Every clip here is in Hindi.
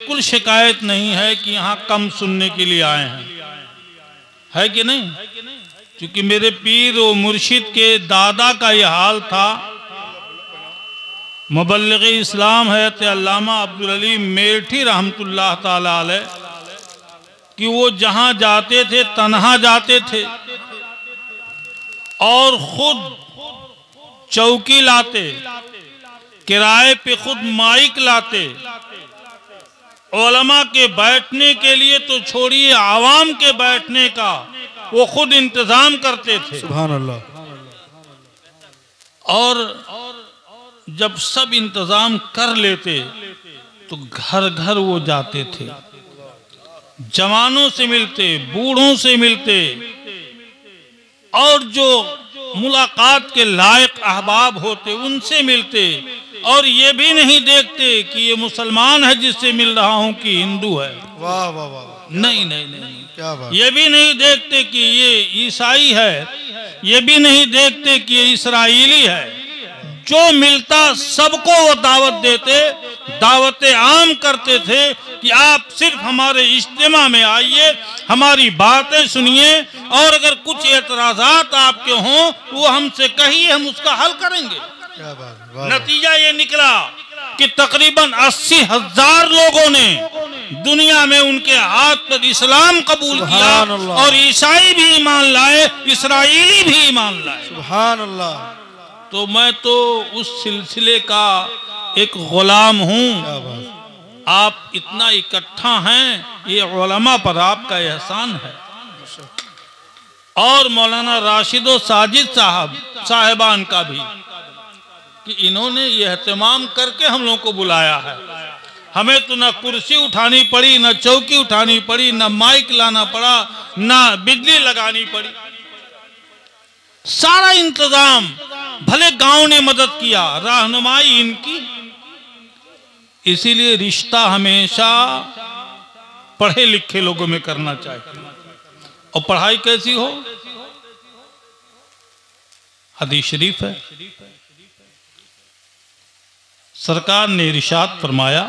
बिल्कुल शिकायत नहीं है कि यहाँ कम सुनने के लिए आए हैं, है कि नहीं? क्योंकि मेरे पीर और मुर्शिद के दादा का यह हाल था। मुबल्लिग़ इस्लाम हज़रत अल्लामा अब्दुल अली मेठी रहमतुल्लाह ताला अलैह कि वो जहाँ जाते थे तन्हा जाते थे और खुद चौकी लाते, किराए पे खुद माइक लाते, उलमा के बैठने के लिए तो छोड़िए आवाम के बैठने का वो खुद इंतजाम करते थे। सुभान अल्लाह। और जब सब इंतजाम कर लेते तो घर घर वो जाते थे, जवानों से मिलते, बूढ़ों से मिलते, और जो मुलाकात के लायक अहबाब होते उनसे मिलते, और ये भी नहीं देखते कि ये मुसलमान है जिससे मिल रहा हूं कि हिंदू है। वाह वाह वाह, नहीं नहीं नहीं, क्या बात। ये भी नहीं देखते कि ये ईसाई है, ये भी नहीं देखते कि ये इसराइली है। जो मिलता सबको वो दावत देते, दावत आम करते थे कि आप सिर्फ हमारे इज्तिमा में आइए, हमारी बातें सुनिए, और अगर कुछ एतराजात आपके हों वो हमसे कहिए, हम उसका हल करेंगे। क्या बात। नतीजा ये निकला कि तकरीबन 80,000 लोगों ने दुनिया में उनके हाथ पर इस्लाम कबूल किया, और ईसाई भी ईमान लाए, इसराइली भी ईमान लाए। सुभान अल्लाह। तो मैं तो उस सिलसिले का एक गुलाम हूँ। आप इतना इकट्ठा हैं, ये उलमा पर आपका एहसान है। और मौलाना राशिदो साजिद साहिबान का भी, कि इन्होंने ये एहतमाम करके हम लोगों को बुलाया है। हमें तो ना कुर्सी उठानी पड़ी, ना चौकी उठानी पड़ी, ना माइक लाना पड़ा, ना बिजली लगानी पड़ी, सारा इंतजाम। भले गांव ने मदद किया, रहनुमाई इनकी। इसीलिए रिश्ता हमेशा पढ़े लिखे लोगों में करना चाहिए। और पढ़ाई कैसी हो? हदीस शरीफ है, सरकार ने इरशाद फरमाया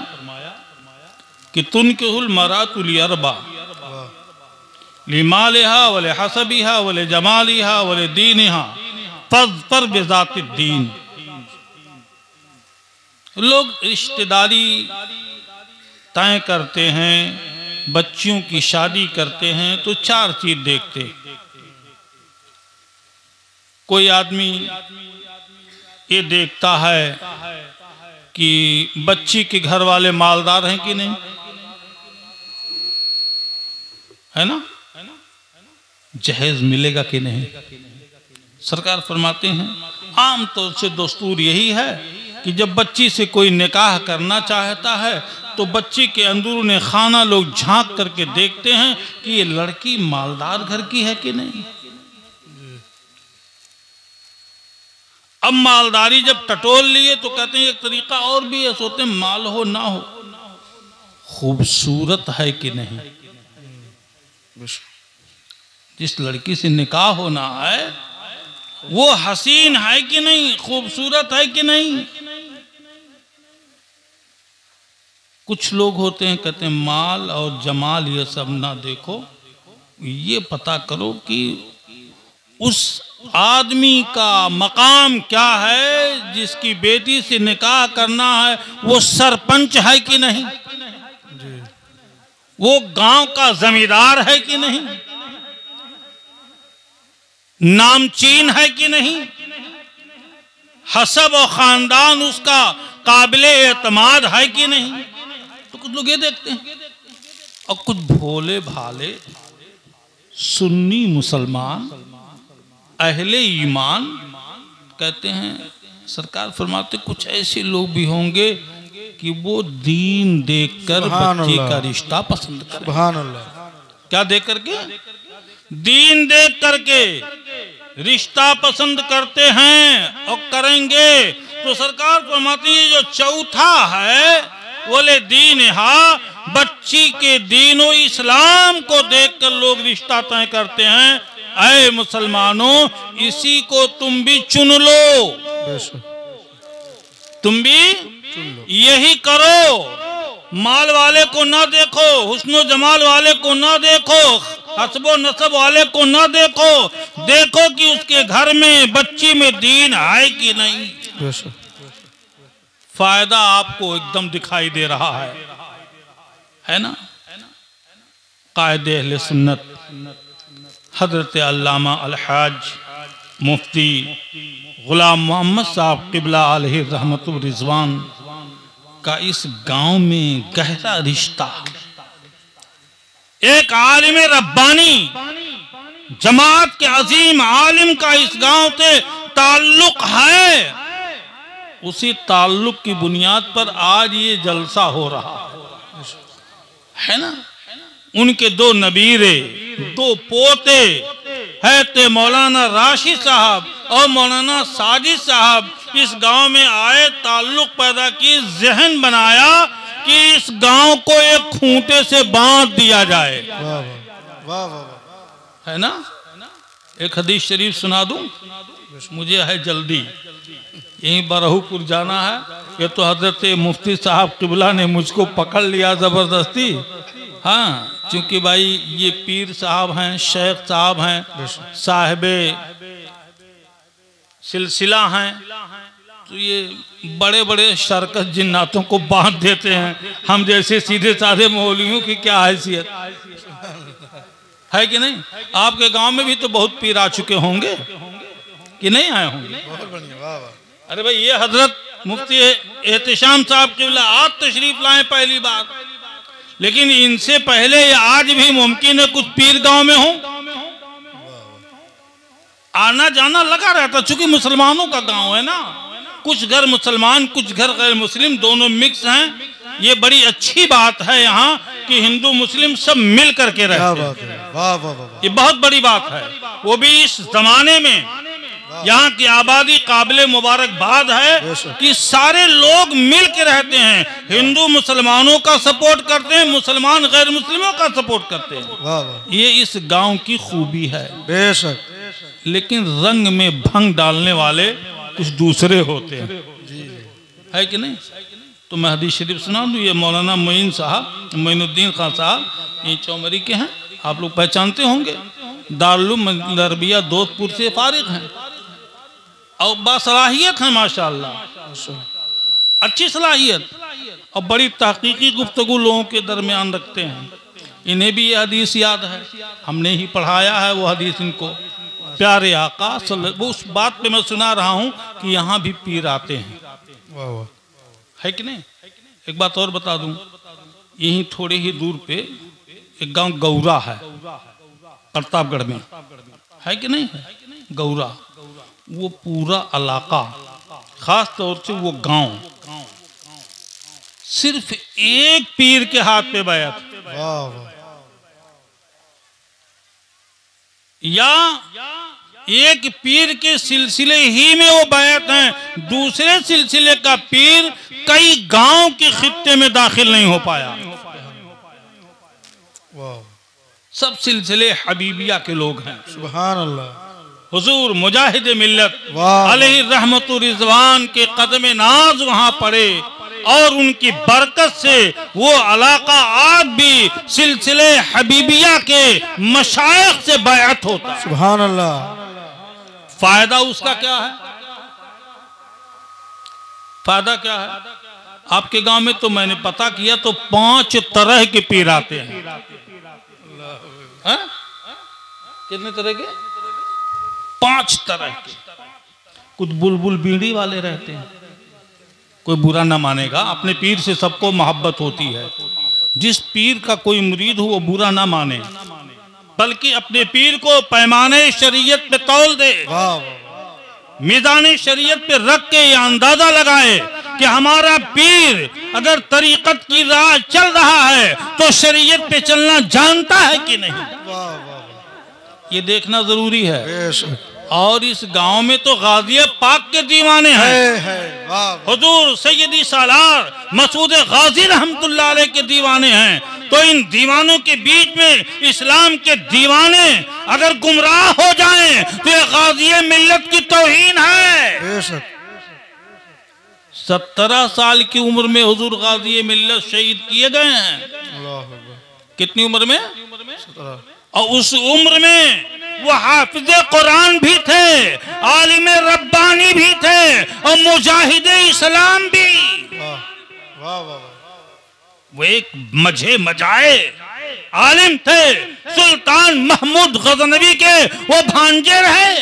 कि तुनकिहुल मरातुल अरबा लिमालिहा वले हसबिहा वले जमालिहा वले दीनिहा फज़फर बिज़ातिद दीन। लोग रिश्तेदारी तय करते हैं, बच्चियों की शादी करते हैं तो 4 चीज देखते। कोई आदमी ये देखता है कि बच्ची के घर वाले मालदार हैं कि नहीं, है ना, जहेज मिलेगा कि नहीं। सरकार फरमाते हैं आम तौर से दस्तूर यही है कि जब बच्ची से कोई निकाह करना चाहता है तो बच्ची के अंदरूनी खाना लोग झांक करके देखते हैं कि ये लड़की मालदार घर की है कि नहीं। अब मालदारी जब टटोल लिए तो कहते हैं एक तरीका और भी है, सोते हैं माल हो ना हो, खूबसूरत है कि नहीं। जिस लड़की से निकाह होना है वो हसीन है कि नहीं, खूबसूरत है कि नहीं। कुछ लोग होते हैं कहते हैं माल और जमाल ये सब ना देखो, ये पता करो कि उस आदमी का मकाम क्या है, जिसकी बेटी से निकाह करना है वो सरपंच है कि नहीं, वो गांव का जमींदार है कि नहीं, नामचीन है कि नहीं, हसब और खानदान उसका काबिले एतमाद है कि नहीं। तो कुछ लोग ये देखते हैं। और कुछ भोले भाले सुन्नी मुसलमान अहले ईमान कहते हैं, सरकार फरमाते कुछ ऐसे लोग भी होंगे कि वो दीन देखकर बच्चे का रिश्ता पसंद करें। सुभान अल्लाह। क्या देख करके? दीन देख करके रिश्ता पसंद करते हैं और करेंगे। तो सरकार फरमाती है जो चौथा है बोले दीन हा, बच्ची के दीनो इस्लाम को देखकर लोग रिश्ता तय करते हैं। ऐ मुसलमानों, इसी को तुम भी चुन लो, तुम भी यही करो। माल वाले को ना देखो, हुस्नो जमाल वाले को ना देखो, हसबो नसब वाले को ना देखो, देखो कि उसके घर में बच्ची में दीन है कि नहीं। फायदा आपको एकदम दिखाई दे रहा है ना। कायदे अहले सुन्नत हजरत अल्लामा अलहाज मुफ्ती गुलाम मोहम्मद साहब क़िबला अलैहि रहमतुर रिज़वान का इस गांव में गहरा रिश्ता, एक आलिम रब्बानी जमात के अजीम आलिम का इस गांव से ताल्लुक है। उसी ताल्लुक की बुनियाद पर आज ये जलसा हो रहा है ना। उनके दो नबीरे, दो पोते है ते मौलाना राशिद साहब और मौलाना साजिद साहब इस गांव में आए, ताल्लुक पैदा की, जहन बनाया कि इस गांव को एक खूंटे से बांध दिया जाए। वाह वाह है ना। एक हदीस शरीफ सुना दूं, मुझे है जल्दी, यहीं बरहूपुर जाना है। ये तो हजरत मुफ्ती साहब क़िबला ने मुझको पकड़ लिया जबरदस्ती। हाँ, क्योंकि भाई ये पीर साहब हैं, शेख साहब हैं, साहिबे सिलसिला हैं, तो ये बड़े बड़े शरकत जिन्नातों को बांध देते हैं। हम जैसे सीधे साधे मौलवियों की क्या हैसियत है कि नहीं। आपके गांव में भी तो बहुत पीर आ चुके होंगे कि नहीं आए होंगे। बहुत बढ़िया, वाह वाह। अरे भाई, ये हजरत मुफ्ती एहतिशाम साहब क़िबला आज तशरीफ लाए पहली बार, लेकिन इनसे पहले आज भी मुमकिन है कुछ पीर गांव में हो। आना जाना लगा रहता, चूंकि मुसलमानों का गांव है ना। कुछ घर मुसलमान, कुछ घर गैर मुस्लिम, दोनों मिक्स हैं। ये बड़ी अच्छी बात है यहाँ कि हिंदू मुस्लिम सब मिल करके रहते हैं। वाह वाह वाह। ये बहुत बड़ी बात है, वो भी इस जमाने में। यहाँ की आबादी काबिले मुबारकबाद है कि सारे लोग मिल के रहते हैं। हिंदू मुसलमानों का सपोर्ट करते हैं, मुसलमान गैर मुस्लिमों का सपोर्ट करते हैं। वाह वाह। ये इस गांव की खूबी है। बेशक। लेकिन रंग में भंग डालने वाले कुछ दूसरे होते हैं, है कि नहीं। तो मैं हदीस शरीफ सुना दूं। ये मौलाना मोइन साहब, मोइनुद्दीन खान साहब, ये चौमरी के हैं, आप लोग पहचानते होंगे। दारुल तरबिया दोस्तपुर से फारिग हैं और बासलाहियत है माशाअल्लाह, अच्छी सलाहियत और बड़ी तहकीकी गुफ्तगू लोगों के दरमियान रखते हैं। इन्हें भी ये हदीस याद है, हमने ही पढ़ाया है वो हदीस इनको। प्यारे आका वो उस बात पे मैं सुना रहा हूँ कि यहाँ भी पीर आते हैं, वाह वाह। है कि नहीं। एक बात और बता दूं, यहीं थोड़े ही दूर पे एक गांव गौरा है, प्रतापगढ़ में, है कि नहीं। गौरा, वो पूरा इलाका, खास तौर से वो गांव, सिर्फ एक पीर के हाथ पे बैत, वाह वाह। या एक पीर के सिलसिले ही में वो बैत हैं। दूसरे सिलसिले का पीर कई गांव के खित्ते में दाखिल नहीं हो पाया। वाह। सब सिलसिले हबीबिया के लोग हैं। सुभान अल्लाह। हुजूर मुजाहिद मिल्लत वाह। अलैहि रहमतुर रिज़वान के कदम नाज वहां पड़े और उनकी बरकत से वो इलाका आज भी सिलसिले हबीबिया के मशाइख से बैअत होता है। सुभान अल्लाह। फायदा उसका क्या है? फायदा क्या है? आपके गांव में तो मैंने पता किया तो 5 तरह के पीर आते हैं। कितने तरह के? 5 तरह के। कुछ बुलबुल बीड़ी वाले रहते हैं, कोई बुरा ना मानेगा, अपने पीर से सबको मोहब्बत होती है। जिस पीर का कोई मुरीद हो वो बुरा ना माने, बल्कि अपने पीर को पैमाने शरीयत पे तौल दे, मीज़ान शरीयत पे रख के ये अंदाजा लगाए कि हमारा पीर अगर तरीकत की राह चल रहा है तो शरीयत पे चलना जानता है कि नहीं, ये देखना जरूरी है। और इस गांव में तो गाज़िया पाक के दीवाने हैं। हुजूर सैयदी सालार मसूद गाजी रहमतुल्लाह अलैह के दीवाने हैं। तो इन दीवानों के बीच में इस्लाम के दीवाने अगर गुमराह हो जाएं तो ये गाज़िया मिल्लत की तौहीन है। 17 साल की उम्र में हुजूर गाजी मिल्लत शहीद किए गए हैं। अल्लाह अकबर। कितनी उम्र में? 17। और उस उम्र में वो हाफिज कुरान भी थे, आलिम रब्बानी भी थे और मुजाहिद इस्लाम भी। वाह वाह वाह। वो एक मजाए आलिम थे। सुल्तान महमूद गजनवी के वो भांजे रहे।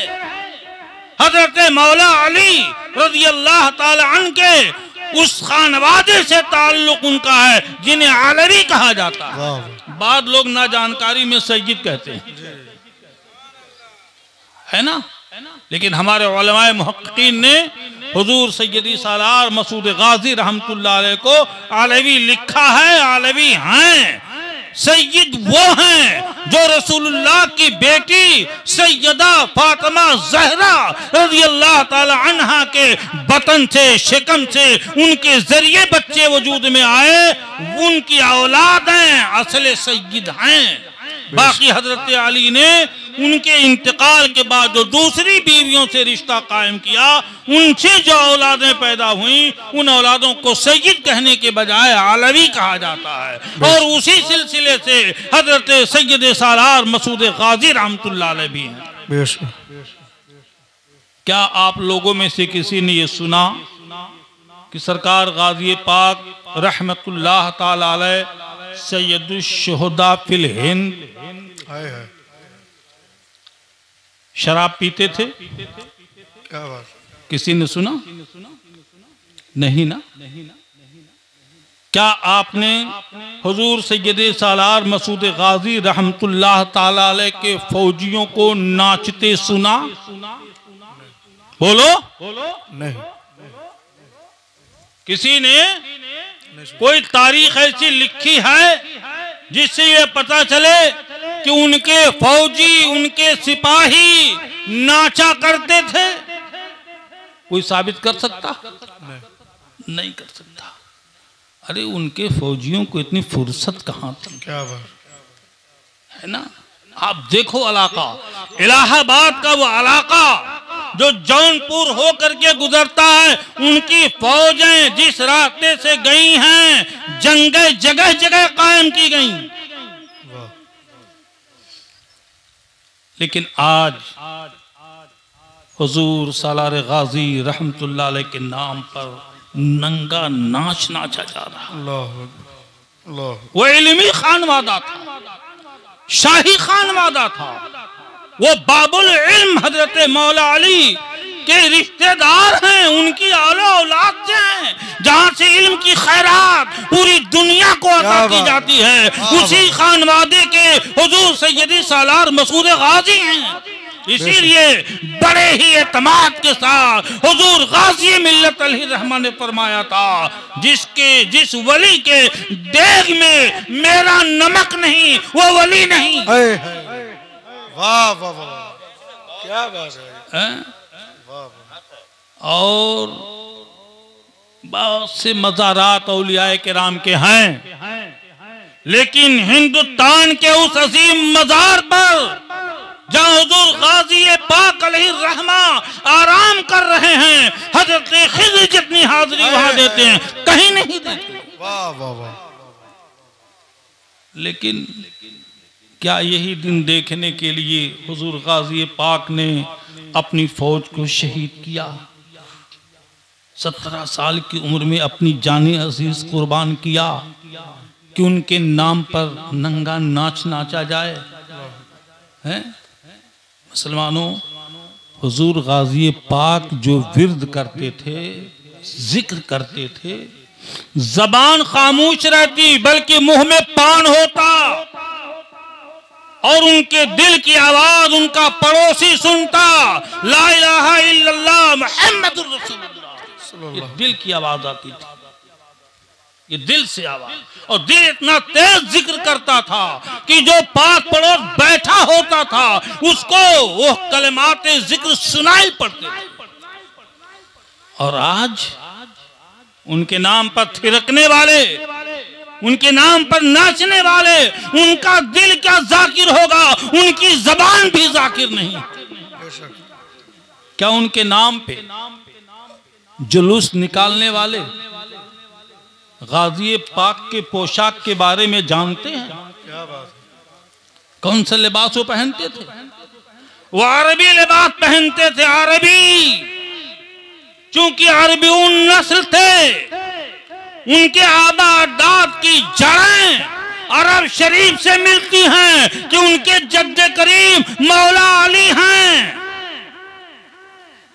हजरत मौला अली रज़ी अल्लाह ताला अन्हु के उस खानवादे से ताल्लुक उनका है जिन्हें आलवी कहा जाता है। बाद लोग ना जानकारी में सैयद कहते हैं, है ना। लेकिन हमारे उलमाए मुहक्किकीन ने हुजूर सैयदी सालार मसूद गाजी रहमतुल्लाह अलैह को आलवी लिखा है। आलवी हैं, सैयद वो हैं जो रसूलुल्लाह की बेटी सैयदा फातिमा ज़हरा रज़ी अल्लाह ताला अन्हा के बतन से, शिकम से उनके जरिए बच्चे वजूद में आए, उनकी औलाद हैं, असले सैयद हैं। बाकी हजरत अली ने उनके इंतकाल के बाद जो दूसरी बीवियों से रिश्ता कायम किया, उनसे जो औलादें पैदा हुई, उन औलादों को सैयद कहने के बजाय आलवी कहा जाता है। और उसी सिलसिले से हजरत सैयद सालार मसूद गाजी रहमतुल्लाह अलैह भी हैं। क्या आप लोगों में से किसी ने ये सुना कि सरकार गाजी पाक रहमतुल्लाह ताला अलैह सैयदुश शुहदा फिल हिंद शराब पीते थे? क्या बात। किसी ने सुना? नहीं ना। क्या आपने हुजूर सैयदे सालार मसूद गाजी रहमतुल्लाह ताला अलैह के फौजियों को नाचते सुना? बोलो। नहीं। किसी ने कोई तारीख ऐसी लिखी है जिससे ये पता चले कि उनके फौजी, उनके सिपाही नाचा करते थे? कोई साबित कर सकता? नहीं कर सकता। अरे उनके फौजियों को इतनी फुर्सत कहाँ थी? क्या बात है ना। आप देखो इलाका, इलाहाबाद का वो इलाका जो जौनपुर हो करके गुजरता है, उनकी फौजें जिस रास्ते से गई हैं, जंगें जगह जगह कायम की गई। लेकिन आज हुजूर सालार गाजी रहमतुल्लाह अलैह के नाम पर नंगा नाच नाचा जा रहा। अल्लाह। वो इल्मी खानवादा था, शाही खानवादा था। वो बाबुल इल्म हजरत मौला अली के रिश्तेदार हैं, उनकी औलाद से हैं, जहां से इल्म की खैरात पूरी दुनिया को अता की जाती है। उसी खानवादे के हुजूर सैयदी सालार मसूद गाजी हैं। इसीलिए बड़े ही एतमाद के साथ हुजूर गाजी मिल्लत अलैहिर्रहमा ने फरमाया था, जिस वली के देग में मेरा नमक नहीं वो वली नहीं। वाह वाह वाह, क्या बात है। और बहुत से मज़ारात औलियाए किराम के हैं, लेकिन हिंदुस्तान के उस अजीम मज़ार पर जहाँ हुजूर गाजी पाक अलैहिर्रहमा आराम कर रहे हैं, हजरत खिज़्र जितनी हाजिरी वहां देते हैं, कहीं नहीं देते। वाह वाह वाह। लेकिन क्या यही दिन देखने के लिए हुजूर गाजी पाक ने अपनी फौज को शहीद किया? 17 साल की उम्र में अपनी जाने अजीज कुर्बान किया कि उनके नाम पर नंगा नाच नाचा जाए। हैं मुसलमानों, हुजूर गाजी पाक जो विर्द करते थे, जिक्र करते थे, जबान खामोश रहती बल्कि मुंह में पान होता, और उनके दिल की आवाज उनका पड़ोसी सुनता, ला इलाहा इल्लल्लाह मुहम्मदुर रसूलुल्लाह। ये दिल की आवाज आती थी, ये दिल से आवाज, और दिल इतना तेज जिक्र करता था कि जो पास पड़ोस बैठा होता था उसको वो कलमाते जिक्र सुनाई पड़ते थे। और आज उनके नाम पर थिरकने वाले, उनके नाम पर नाचने वाले, उनका दिल क्या जाकिर होगा, उनकी जबान भी जाकिर नहीं। क्या उनके नाम पे जुलूस निकालने वाले गाजी पाक के पोशाक के बारे में जानते हैं? क्या बात है। कौन सा लिबास वो पहनते थे? वो अरबी लिबास पहनते थे, अरबी। चूंकि अरबी उन नस्ल थे, उनके आबा अजदाद की जड़ें अरब शरीफ से मिलती हैं कि उनके जद्दे करीम मौला अली हैं।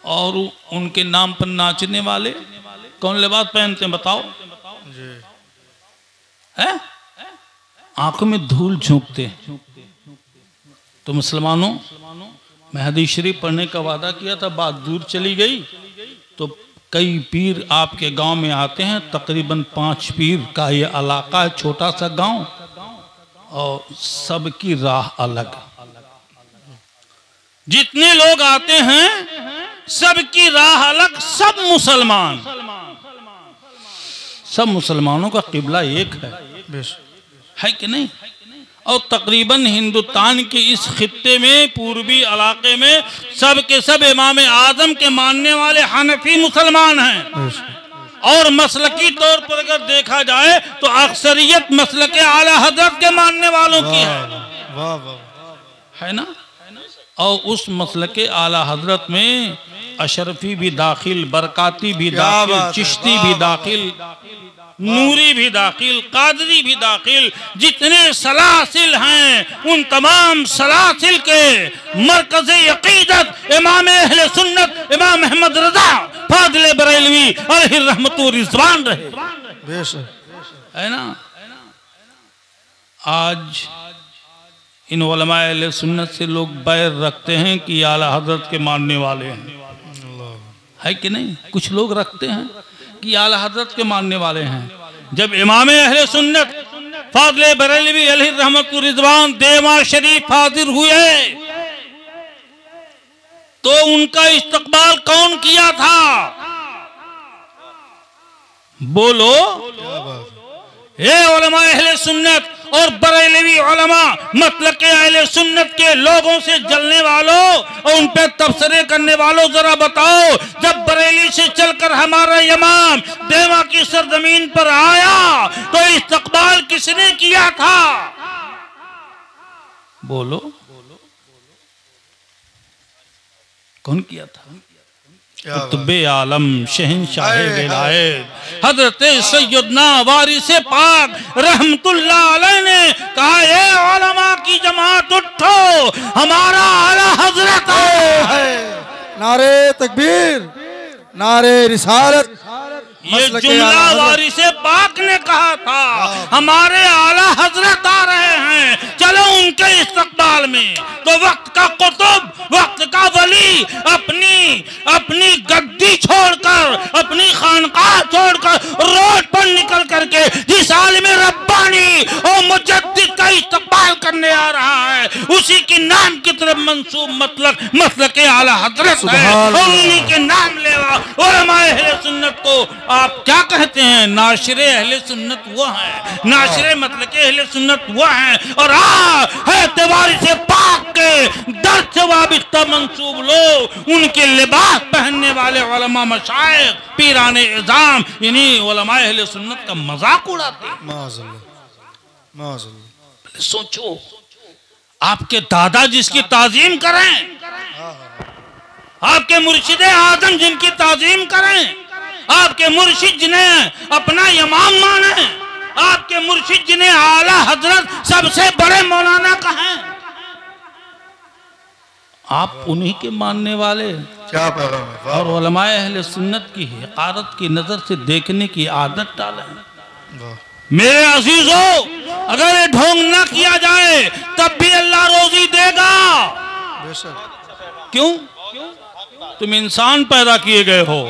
और उनके नाम पर नाचने वाले कौन लिबास पहनते हैं बताओ? जी। है आंखों में धूल झोंकते हैं। तो मुसलमानों, मैं हदीस शरीफ पढ़ने का वादा किया था, बात दूर चली गई। तो कई पीर आपके गांव में आते हैं, तकरीबन 5 पीर का ये इलाका है, छोटा सा गांव, और सबकी राह अलग। जितने लोग आते हैं सबकी राह अलग, सब मुसलमान, सब मुसलमानों का किबला एक है कि नहीं? और तकरीबन हिंदुस्तान के इस खित्ते में, पूर्वी इलाके में, सब के सब इमाम आजम के मानने वाले हनफी मुसलमान हैं। और मसलकी तौर पर अगर देखा जाए तो अक्सरियत मसलके आला हजरत के मानने वालों की है ना। और उस मसलके आला हजरत में अशरफी भी दाखिल, बरकाती भी दाखिल, चिश्ती भी दाखिल, नूरी भी दाखिल, कादरी भी दाखिल। जितने सलासिल हैं उन तमाम सलासिल के मरकज़ अक़ीदत इमाम अहले सुन्नत इमाम अहमद रज़ा फाज़िल बरेलवी अलैहि रहमतु रिज़वान रहे, है ना। आज इन उलमाए अहले सुन्नत से लोग बैर रखते हैं कि आला हजरत के मानने वाले हैं, है कि नहीं? कुछ लोग रखते हैं कि आला हजरत के मानने वाले हैं। जब इमाम अहले सुन्नत फाज़िल बरेलवी अलैहि रहमतु रिज़वान देवा शरीफ हाजिर हुए तो उनका इस्तकबाल कौन किया था? बोलो। ये उलमा अहले सुन्नत और बरेलवी उलमा मतलब के अहले सुन्नत के लोगों से जलने वालों और उन पे तबसरे करने वालों, जरा बताओ, जब बरेली से चलकर हमारा इमाम देवा की सरजमीन पर आया तो इस्तकबाल किसने किया था? बोलो, कौन किया था? कुतुबे आलम शहंशाह विलायत हजरत सैयदना वारिस पाक रहमतुल्लाह अलैह ने कहा, ये उलमा की जमात उठो, हमारा आला हजरत है। नारे तकबीर, नारे रिसालत। ये जुमला वारिस पाक ने कहा था, हमारे आला हजरत आ रहे हैं, चलो उनके इस्तकबाल में। तो वक्त का कुतुब, वक्त का वली अपनी गद्दी छोड़कर, अपनी खानकाह छोड़कर रोड पर निकल करके जिस आलिम रब्बानी और मुजद्दिद का इस्तकबाल करने आ रहा है, उसी के नाम की तरफ मंसूब मतलब के आला हजरत है। उन्हीं के नाम लेवा उलमा अहले सुन्नत को आप क्या कहते हैं? नाशिरे अहले सुन्नत वो हैं, नाशिरे मतलब के अहले सुन्नत वो हैं। और है वारिस पाक के दर से वाबिस्ता मंसूब लोग, उनके लिबास पहनने वाले उलमा मशाइख पीराने इज़ाम इन्हीं उलमा अहले सुन्नत का मजाक उड़ाते। सोचो, आपके दादा जिसकी ताजीम करें, आपके मुर्शिदे आजम जिनकी ताजीम करें, आपके मुर्शिद जिन्हें अपना इमाम माने, आपके मुर्शिद जिन्हें आला हजरत सबसे बड़े मौलाना कहें, आप उन्हीं के मानने वाले क्या और उलमाए अहले सुन्नत की हक़ारत की नजर से देखने की आदत डालें। मेरे अजीजों, अगर ये ढोंग न किया जाए तब भी अल्लाह रोजी देगा। क्यों? तुम इंसान पैदा किए गए हो,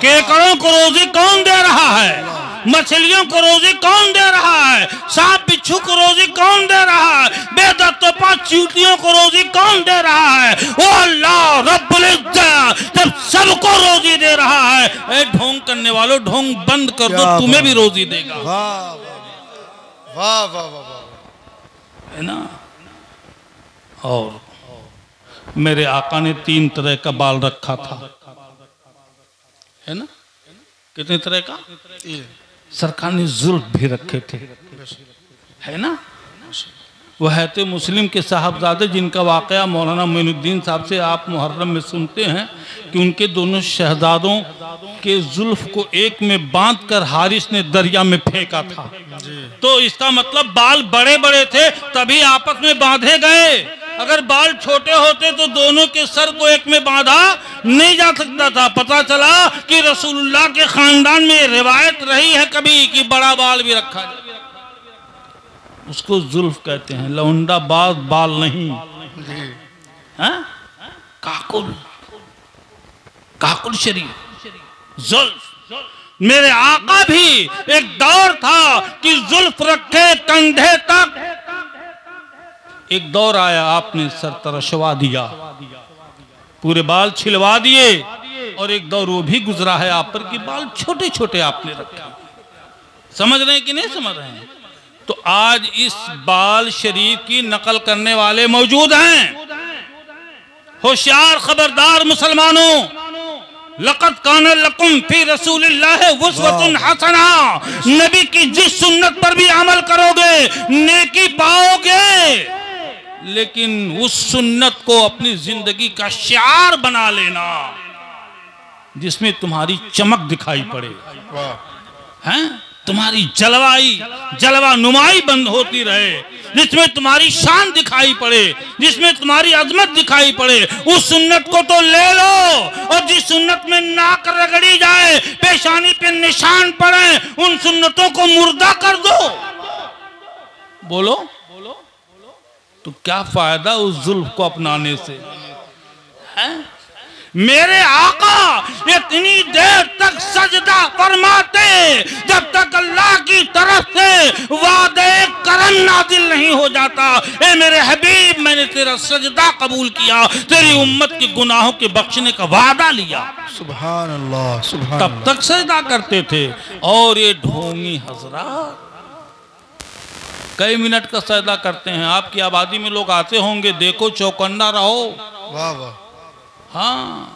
केकड़ों को रोजी कौन दे रहा है? मछलियों को रोजी कौन दे रहा है? सांप बिच्छू को रोजी कौन दे रहा है? बेदस्तोपा चींटियों को रोजी कौन दे रहा है? वो अल्लाह रब्बुल इज्जत जब सबको रोजी दे रहा है, ए ढोंग करने वालों, ढोंग बंद कर दो, तुम्हें भी रोजी देगा। वाह वाह वाह, है ना। और मेरे आका ने 3 तरह का बाल रखा था। है ना, कितने तरह का ये सरकार ने जुल्म भी रखे थे, है ना। वह है मुस्लिम के साहबजादे जिनका वाकया मौलाना मोइनुद्दीन साहब से आप मुहर्रम में सुनते हैं कि उनके दोनों शहजादों के जुल्फ को एक में बांधकर हारिस ने दरिया में फेंका था। तो इसका मतलब बाल बड़े बड़े थे तभी आपस में बांधे गए, अगर बाल छोटे होते तो दोनों के सर को एक में बांधा नहीं जा सकता था। पता चला कि रसूलुल्लाह के खानदान में रिवायत रही है कभी कि बड़ा बाल भी रखा जाए, उसको जुल्फ कहते हैं। लौंडा बाज बाल नहीं, हाँ? काकुल, काकुल शरीफ, जुल्फ। मेरे आका भी एक दौर था कि जुल्फ रखे कंधे तक, एक दौर आया आपने सर तरशवा दिया, पूरे बाल छिलवा दिए, और एक दौर वो भी गुजरा है आप पर कि बाल छोटे छोटे आपने रखे। समझ रहे हैं कि नहीं समझ रहे हैं? तो आज इस बाल शरीफ की नकल करने वाले मौजूद हैं। होशियार, खबरदार मुसलमानों, लक़द कान लकुम फी रसूलिल्लाह उस्वतुन हसना, नबी की जिस सुन्नत पर भी अमल करोगे नेकी पाओगे, लेकिन उस सुन्नत को अपनी जिंदगी का शिआर बना लेना जिसमें तुम्हारी चमक दिखाई पड़े, हैं, तुम्हारी जलवा नुमाई बंद होती रहे, जिसमें तुम्हारी शान दिखाई पड़े, जिसमें तुम्हारी अजमत दिखाई पड़े, उस सुन्नत को तो ले लो। और जिस सुन्नत में नाक रगड़ी जाए, पेशानी पे निशान पड़े, उन सुन्नतों को मुर्दा कर दो। बोलो तो क्या फायदा उस जुल्फ को अपनाने से, है? मेरे आका इतनी देर तक सजदा फरमाते जब तक अल्लाह की तरफ से वादे करम नाजिल नहीं हो जाता। ए मेरे हबीब, मैंने तेरा सजदा कबूल किया, तेरी उम्मत के गुनाहों के बख्शने का वादा लिया। सुभान अल्लाह, सुभान तब तक सजदा करते थे। और ये ढोंगी हजरात कई मिनट का सजदा करते हैं। आपकी आबादी में लोग आते होंगे, देखो, चौकन्ना रहो। वाह वाह, हाँ,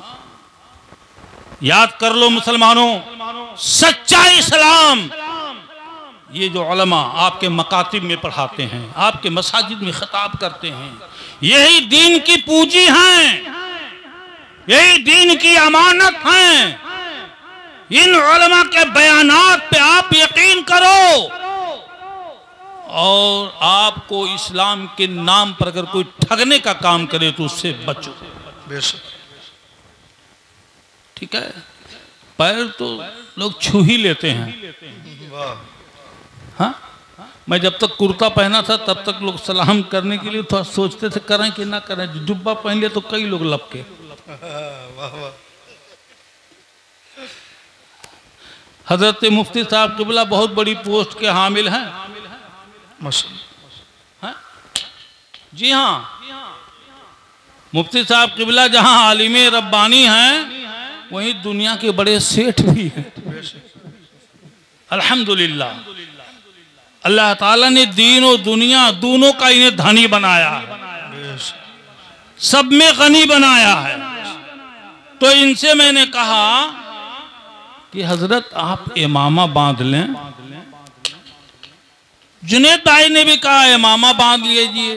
याद कर लो मुसलमानों, सच्चा इस्लाम ये जो उलमा आपके मकातिब में पढ़ाते हैं, आपके मसाजिद में खिताब करते हैं, यही दीन की पूंजी हैं, यही दीन की अमानत हैं। इन उलमा के बयानात पे आप यकीन करो, और आपको इस्लाम के नाम पर अगर कोई ठगने का काम करे तो उससे बचो। बेशक, ठीक है, पैर तो लोग छू ही लेते हैं। हाँ, मैं जब तक कुर्ता पहना था तब तक लोग सलाम करने के लिए थोड़ा सोचते थे करें कि ना करें। जुब्बा पहन लिया तो कई लोग लपके। हजरत मुफ्ती साहब क़िबला बहुत बड़ी पोस्ट के हामिल हैं। हाँ? जी हाँ, मुफ्ती साहब क़िबला जहां आलिमे रब्बानी हैं वहीं दुनिया के बड़े सेठ भी हैं। अल्हम्दुलिल्लाह, अल्लाह ताला ने दीन और दुनिया दोनों का इन्हें धनी बनाया है, सब में गनी बनाया है। तो इनसे मैंने कहा कि हजरत आप इमामा बांध लें। जुनेद भाई ने भी कहा इमामा बांध लीजिए।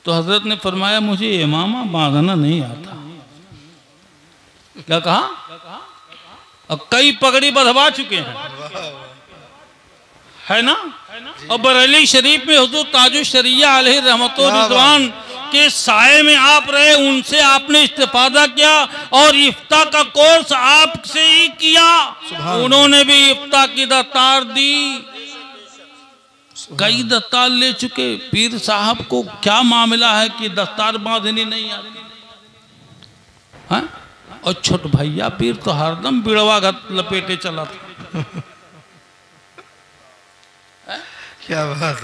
तो हजरत ने फरमाया मुझे इमामा बांधना नहीं आता। क्या कहा? अब कई पगड़ी बंधवा चुके हैं, है ना। और बरेली शरीफ में हुजूर ताजुश शरिया अलैहि रहमतो रिजवान के साए में आप रहे, उनसे आपने इस्तिफादा किया और इफ्ता का कोर्स आपसे ही किया। उन्होंने भी इफ्ता की दस्तार दी, कई दस्तार ले चुके। पीर साहब को क्या मामला है कि दस्तार बांधनी नहीं आती, हाँ? और छोट भैया पीर तो हरदम बिड़वा लपेटे चला था। क्या बात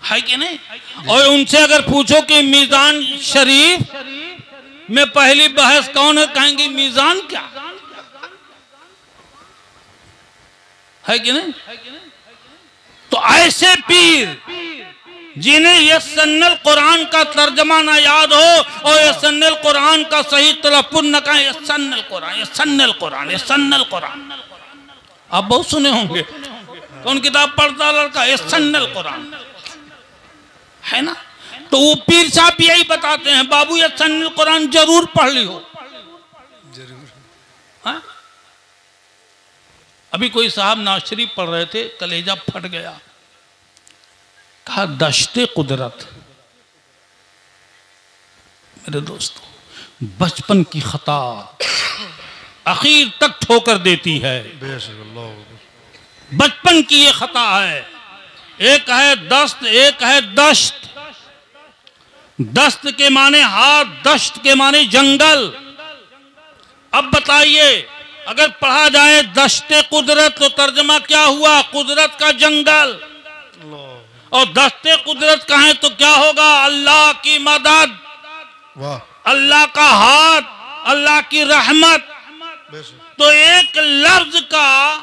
है कि नहीं? और उनसे अगर पूछो कि मीजान शरीफ में पहली बहस कौन है, कहेंगे मीजान क्या है कि नहीं? तो ऐसे पीर जिन्हें यस्सन्नल कुरान का तर्जमा ना याद हो और यस्सन्नल कुरान का सही तलफ्फुज़ न कहें, यस्सन्नल कुरान, यस्सन्नल कुरान, यस्सन्नल कुरान। आप बहुत सुने होंगे, कौन किताब पढ़ता लड़का, यस्सन्नल कुरान, है ना। तो वो पीर साहब यही बताते हैं, बाबू यस्सन्नल कुरान जरूर पढ़ लियो। हाँ? अभी कोई साहब नाज़ शरीफ पढ़ रहे थे, कलेजा फट गया। कहा दश्ते कुदरत, मेरे दोस्तों, बचपन की खता आखिर तक ठोकर देती है। बचपन की ये खता है। एक है दस्त, एक है दश्त। दस्त के माने हाथ, दश्त के माने जंगल। अब बताइए, अगर पढ़ा जाए दश्ते कुदरत तो तर्जमा क्या हुआ, कुदरत का जंगल। और दस्ते कुदरत कहें तो क्या होगा, अल्लाह की मदद, अल्लाह का हाथ, अल्लाह की रहमत। तो एक लफ्ज का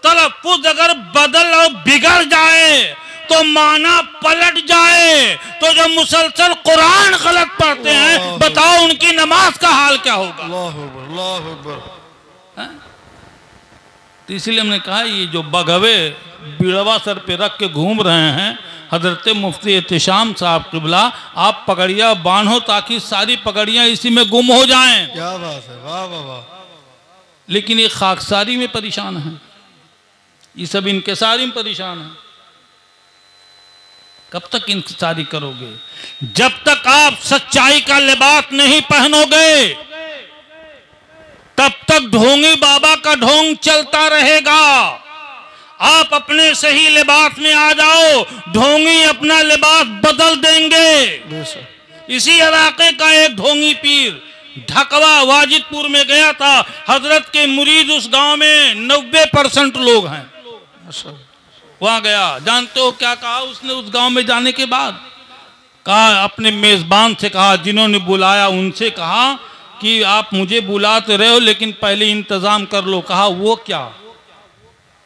तलफ्फुज़ अगर बदल और बिगड़ जाए तो माना पलट जाए। तो जो मुसलसल कुरान गलत पढ़ते हैं, बताओ उनकी नमाज का हाल क्या होगा। अल्लाह अकबर। तो इसीलिए हमने कहा ये जो बगवे बिड़वा सर पे रख के घूम रहे हैं, हजरत मुफ्ती एहतिशाम साहब क़िबला, आप पगड़िया बांधो ताकि सारी पगड़ियां इसी में गुम हो जाएं। क्या बात है, वाह वाह वाह। लेकिन ये खाकसारी में परेशान है, ये सब इंकिसारी में परेशान है। कब तक इंकिसारी करोगे? जब तक आप सच्चाई का लिबास नहीं पहनोगे तब तक ढोंगी बाबा का ढोंग चलता रहेगा। आप अपने सही लिबास में आ जाओ, ढोंगी अपना लिबास बदल देंगे। इसी इलाके का एक ढोंगी पीर ढकवा वाजिदपुर में गया था। हजरत के मुरीद उस गांव में 90% लोग हैं। वहां गया, जानते हो क्या कहा उसने उस गांव में जाने के बाद? कहा अपने मेजबान से कहा, जिन्होंने बुलाया उनसे कहा कि आप मुझे बुलाते रहे हो लेकिन पहले इंतजाम कर लो। कहा वो क्या?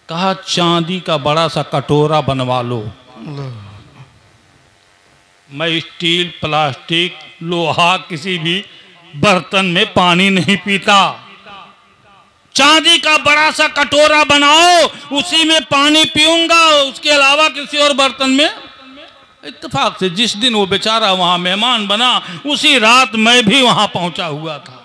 कहा चांदी का बड़ा सा कटोरा बनवा लो। मैं स्टील, प्लास्टिक, लोहा किसी भी बर्तन में पानी नहीं पीता। चांदी का बड़ा सा कटोरा बनाओ, उसी में पानी पीऊंगा, उसके अलावा किसी और बर्तन में। इत्तेफाक से जिस दिन वो बेचारा वहां मेहमान बना, उसी रात मैं भी वहां पहुंचा हुआ था।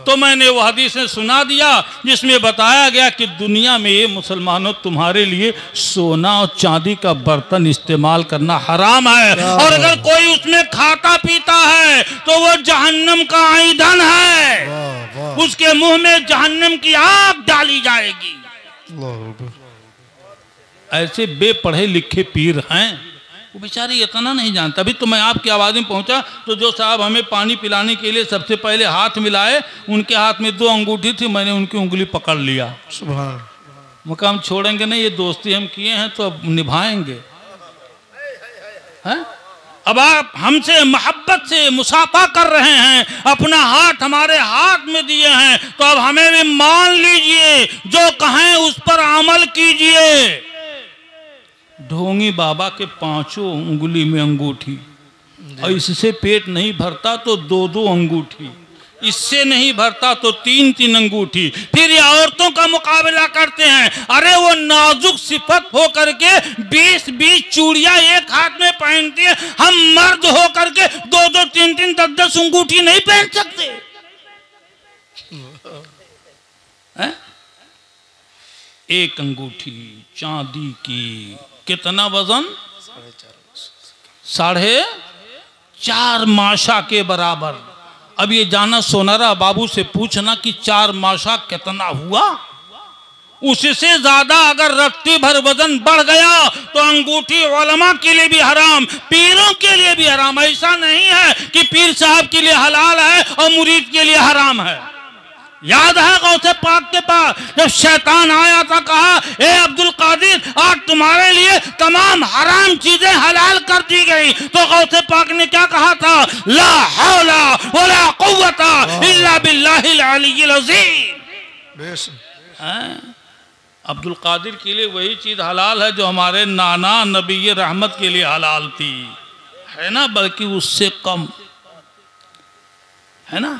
तो मैंने वो हदीसें सुना दिया जिसमें बताया गया कि दुनिया में ये मुसलमानों तुम्हारे लिए सोना और चांदी का बर्तन इस्तेमाल करना हराम है, और अगर कोई उसमें खाता पीता है तो वो जहन्नम का ईंधन है, उसके मुंह में जहन्नम की आग डाली जाएगी। ऐसे बेपढ़े लिखे पीर हैं, वो बेचारे इतना नहीं जानता। अभी तो मैं आपकी आवाज़ में पहुंचा तो जो साहब हमें पानी पिलाने के लिए सबसे पहले हाथ मिलाए, उनके हाथ में 2 अंगूठी थी, मैंने उनकी उंगली पकड़ लिया। सुभान। मुकाम छोड़ेंगे नहीं, ये दोस्ती हम किए हैं तो अब निभाएंगे। हैं? अब आप हमसे मोहब्बत से मुसाफा कर रहे हैं, अपना हाथ हमारे हाथ में दिए हैं, तो अब हमें भी मान लीजिए, जो कहें उस पर अमल कीजिए। ढोंगी बाबा के 5 उंगली में अंगूठी, और इससे पेट नहीं भरता तो 2-2 अंगूठी, इससे नहीं भरता तो 3-3 अंगूठी। फिर ये औरतों का मुकाबला करते हैं। अरे वो नाजुक सिफत हो करके 20-20 चूड़ियां एक हाथ में पहनती है, हम मर्द हो करके 2-2, 3-3, 10-10 अंगूठी नहीं पहन सकते हैं? एक अंगूठी चांदी की, कितना वजन? 4.5 माशा के बराबर। अब ये जाना सोनारा बाबू से पूछना कि 4 माशा कितना हुआ। उससे ज्यादा अगर रत्ती भर वजन बढ़ गया तो अंगूठी उलमा के लिए भी हराम, पीरों के लिए भी हराम। ऐसा नहीं है कि पीर साहब के लिए हलाल है और मुरीद के लिए हराम है। याद है गौसे पाक के पास जब शैतान आया था, कहा ए अब्दुल कादिर, आज तुम्हारे लिए तमाम हराम चीजें हलाल कर दी गई। तो गौसे पाक ने क्या कहा था? ला हौला वला कुव्वता इल्ला बिल्लाहिल अलीय्यिल अज़ीम। अब्दुल कादिर के लिए वही चीज हलाल है जो हमारे नाना नबी रहमत के लिए हलाल थी, है ना, बल्कि उससे कम, है ना।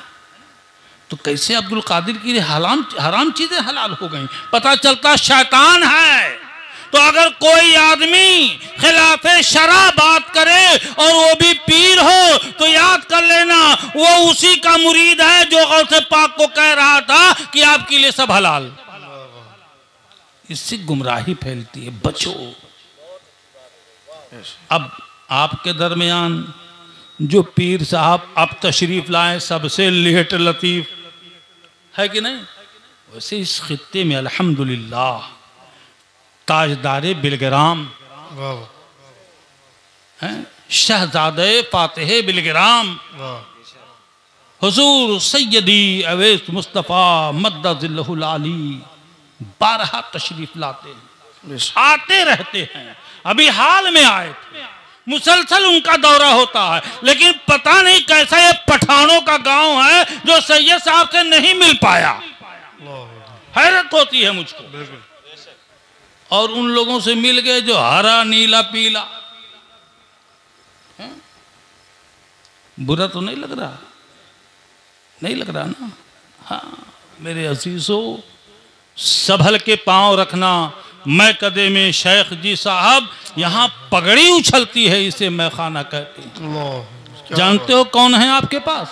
तो कैसे अब्दुल कादिर के लिए हराम चीजें हलाल हो गई? पता चलता शैतान है। तो अगर कोई आदमी खिलाफे शरा बात करे और वो भी पीर हो तो याद कर लेना वो उसी का मुरीद है जो गौसे पाक को कह रहा था कि आपके लिए सब हलाल। इससे गुमराही फैलती है, बचो। अब आपके दरमियान जो पीर साहब अब तशरीफ लाए सबसे लेट लतीफ, है कि नहीं? वैसे इस खित्ते में अल्हम्दुलिल्लाह ताजदारे बिलग्राम हैं, शहजादे फातिह बिलग्राम हुजूर सैयदी अवैस मुस्तफ़ा मद्दज़िल्लहुल आली 12 तशरीफ लाते हैं, आते रहते हैं। अभी हाल में आए थे, मुसलसल उनका दौरा होता है, लेकिन पता नहीं कैसा ये पठानों का गांव है जो सैयद साहब से नहीं मिल पाया। हैरत होती है मुझको। और उन लोगों से मिल गए जो हरा नीला पीला, बुरा तो नहीं लग रहा? नहीं लग रहा ना? हाँ मेरे अजीजों, संभल के पांव रखना। मैं कदे में शेख जी साहब, यहाँ पगड़ी उछलती है, इसे मैं खाना कहते हैं। जानते हो कौन है आपके पास?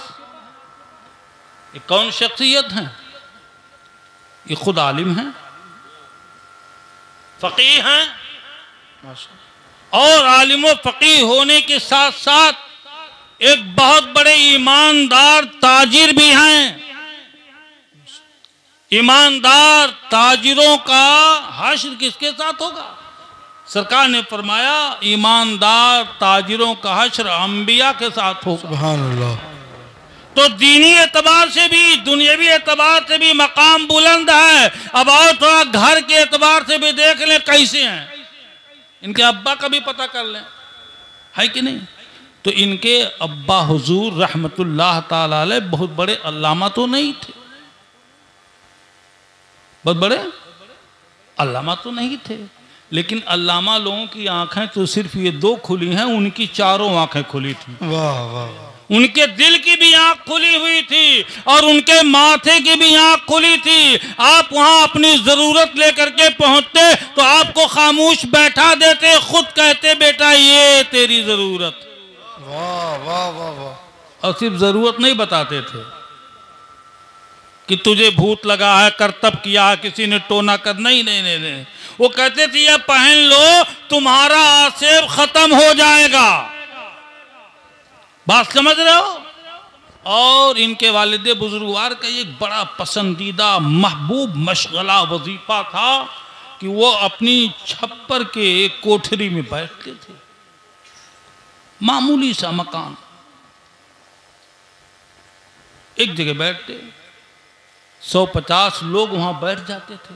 ये कौन शख्सियत है? ये खुद आलिम हैं, फकीह हैं, और आलिम व फकीह होने के साथ साथ एक बहुत बड़े ईमानदार ताजिर भी हैं। ईमानदार ताजिरों का हश्र किसके साथ होगा? सरकार ने फरमाया ईमानदार ताजिरों का हश्र अंबिया के साथ होगा। सुभान अल्लाह। तो दीनी एतबार से भी दुनियावी एतबार से भी मकाम बुलंद है। अब और थोड़ा घर के एतबार से भी देख लें कैसे हैं। इनके अब्बा का भी पता कर लें, है कि नहीं? तो इनके अब्बा हुजूर रहमतुल्लाह ताला अलैह बहुत बड़े अल्लामा तो नहीं थे, बहुत बड़े अल्लामा तो नहीं थे, लेकिन अल्लामा लोगों की आंखें तो सिर्फ ये 2 खुली हैं, उनकी 4 आंखें खुली थी। वाह वाह। उनके दिल की भी आंख खुली हुई थी और उनके माथे की भी आंख खुली थी। आप वहां अपनी जरूरत लेकर के पहुंचते तो आपको खामोश बैठा देते, खुद कहते बेटा ये तेरी जरूरत। वाह वाह वाह वाह। और सिर्फ जरूरत नहीं बताते थे कि तुझे भूत लगा है, करतब किया है, किसी ने टोना कर, नहीं नहीं नहीं नहीं, वो कहते थे ये पहन लो तुम्हारा आसेब खत्म हो जाएगा। बात समझ रहे हो? और इनके वालिद बुजुर्गवार का एक बड़ा पसंदीदा महबूब मशगला वजीफा था कि वो अपनी छप्पर के एक कोठरी में बैठते थे, मामूली सा मकान, एक जगह बैठते, 150 लोग वहां बैठ जाते थे।